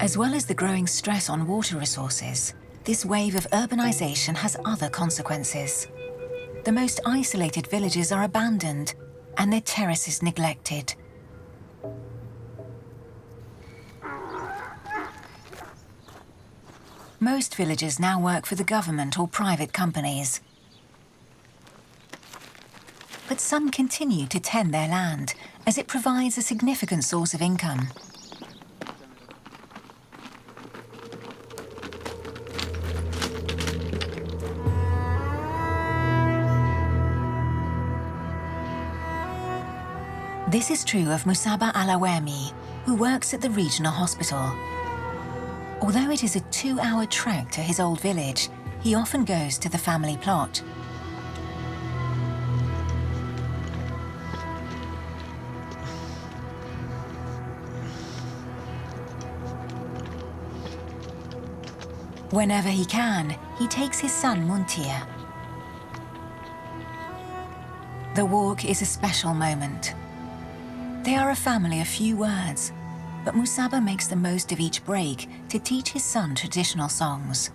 As well as the growing stress on water resources, this wave of urbanization has other consequences. The most isolated villages are abandoned and their terraces neglected. Most villagers now work for the government or private companies. But some continue to tend their land, as it provides a significant source of income. This is true of Mussabah al-Awami, who works at the regional hospital. Although it is a 2-hour trek to his old village, he often goes to the family plot. Whenever he can, he takes his son Muntir. The walk is a special moment. They are a family of few words, but Mussabah makes the most of each break to teach his son traditional songs.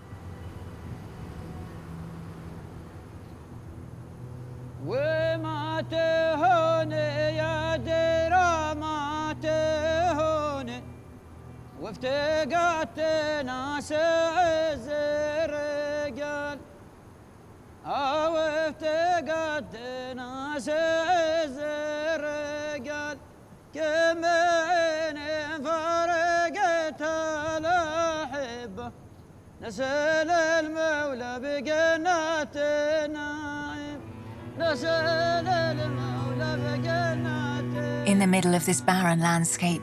In the middle of this barren landscape,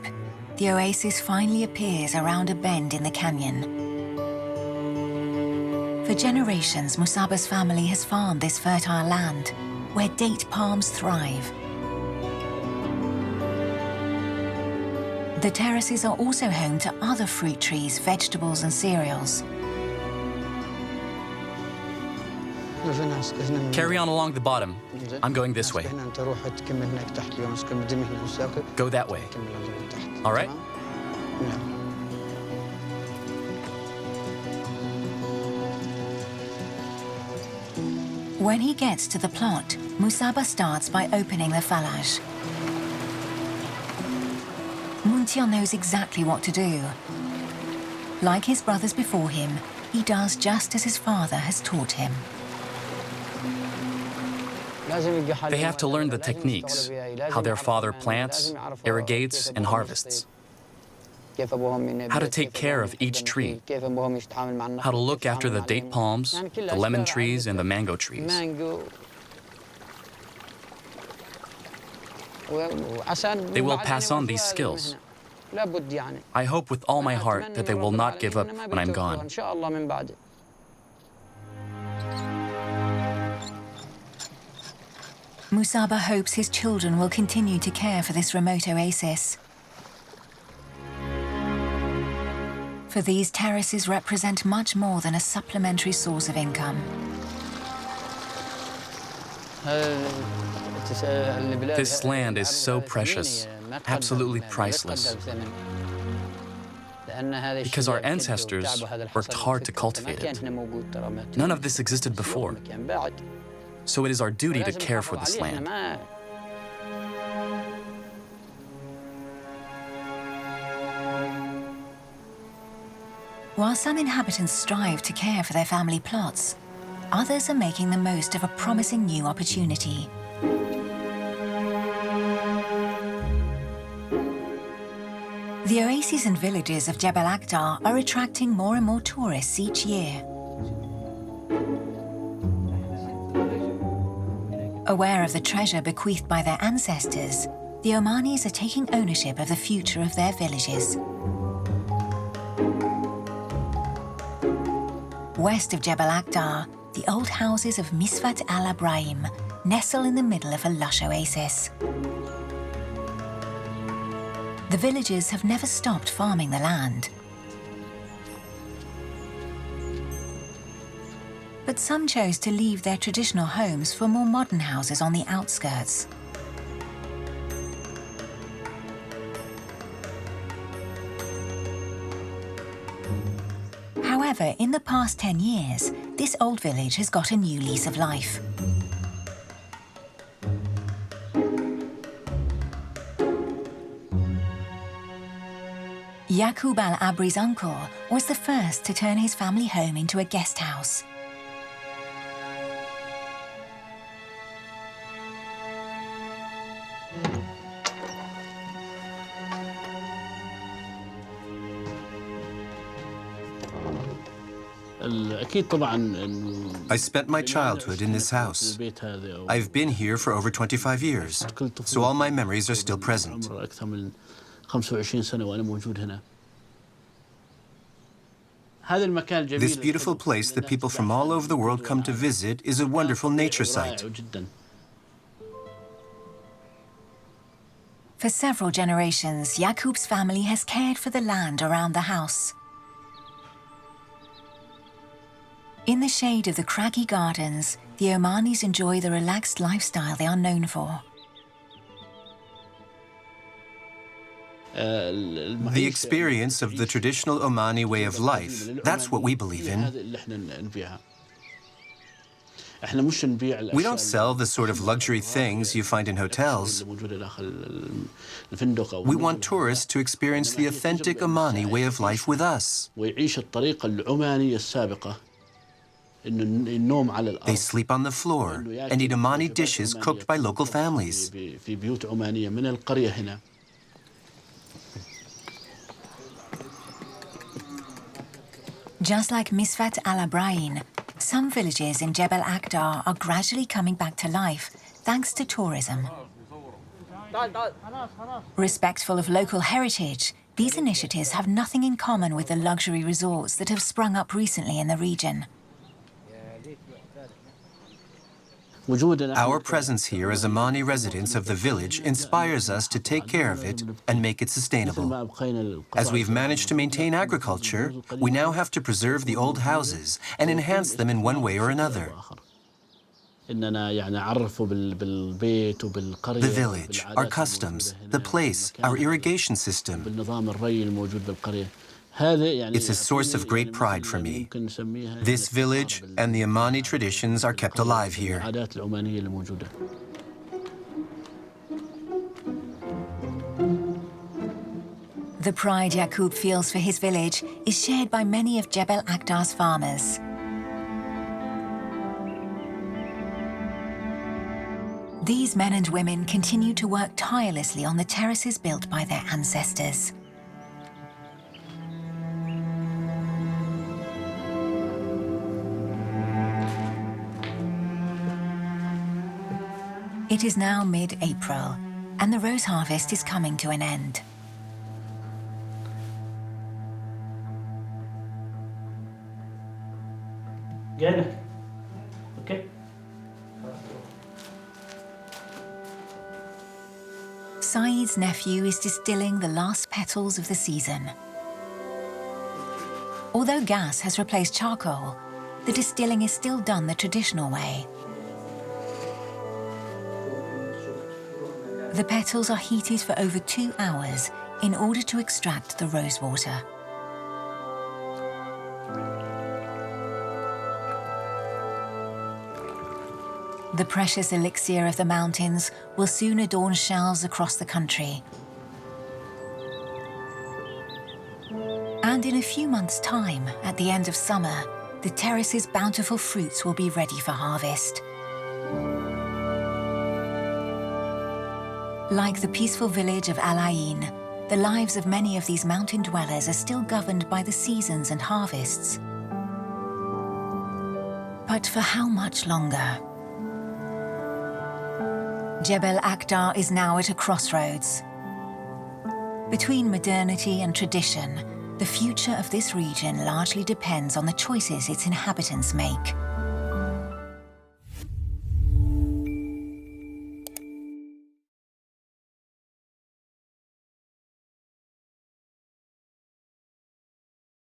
the oasis finally appears around a bend in the canyon. For generations, Mussabah's family has farmed this fertile land, where date palms thrive. The terraces are also home to other fruit trees, vegetables and cereals. Carry on along the bottom. I'm going this way. Go that way. All right? When he gets to the plot, Mussabah starts by opening the falaj. Muntir knows exactly what to do. Like his brothers before him, he does just as his father has taught him. They have to learn the techniques, how their father plants, irrigates, and harvests. How to take care of each tree. How to look after the date palms, the lemon trees, and the mango trees. They will pass on these skills. I hope with all my heart that they will not give up when I'm gone. Mussabah hopes his children will continue to care for this remote oasis. For these terraces represent much more than a supplementary source of income. This land is so precious, absolutely priceless. Because our ancestors worked hard to cultivate it. None of this existed before. So it is our duty to care for this land. While some inhabitants strive to care for their family plots, others are making the most of a promising new opportunity. The oases and villages of Jebel Akhdar are attracting more and more tourists each year. Aware of the treasure bequeathed by their ancestors, the Omanis are taking ownership of the future of their villages. West of Jebel Akhdar, the old houses of Misfat al-Ibrahim nestle in the middle of a lush oasis. The villagers have never stopped farming the land. But some chose to leave their traditional homes for more modern houses on the outskirts. However, in the past 10 years, this old village has got a new lease of life. Yaqub al-Abri's uncle was the first to turn his family home into a guest house. I spent my childhood in this house. I've been here for over 25 years, so all my memories are still present. This beautiful place that people from all over the world come to visit is a wonderful nature site. For several generations, Yaqub's family has cared for the land around the house. In the shade of the craggy gardens, the Omanis enjoy the relaxed lifestyle they are known for. The experience of the traditional Omani way of life, that's what we believe in. We don't sell the sort of luxury things you find in hotels. We want tourists to experience the authentic Omani way of life with us. They sleep on the floor and eat Omani dishes cooked by local families. Just like Misfat al-Abrain, some villages in Jebel Akhdar are gradually coming back to life thanks to tourism. Respectful of local heritage, these initiatives have nothing in common with the luxury resorts that have sprung up recently in the region. Our presence here as Omani residents of the village inspires us to take care of it and make it sustainable. As we've managed to maintain agriculture, we now have to preserve the old houses and enhance them in one way or another. The village, our customs, the place, our irrigation system. It's a source of great pride for me. This village and the Omani traditions are kept alive here. The pride Yaqub feels for his village is shared by many of Jebel Akhdar's farmers. These men and women continue to work tirelessly on the terraces built by their ancestors. It is now mid-April, and the rose harvest is coming to an end. Okay. Saeed's nephew is distilling the last petals of the season. Although gas has replaced charcoal, the distilling is still done the traditional way. The petals are heated for over 2 hours in order to extract the rose water. The precious elixir of the mountains will soon adorn shelves across the country. And in a few months' time, at the end of summer, the terrace's bountiful fruits will be ready for harvest. Like the peaceful village of Al-Ain, the lives of many of these mountain dwellers are still governed by the seasons and harvests. But for how much longer? Jebel Akhdar is now at a crossroads. Between modernity and tradition, the future of this region largely depends on the choices its inhabitants make.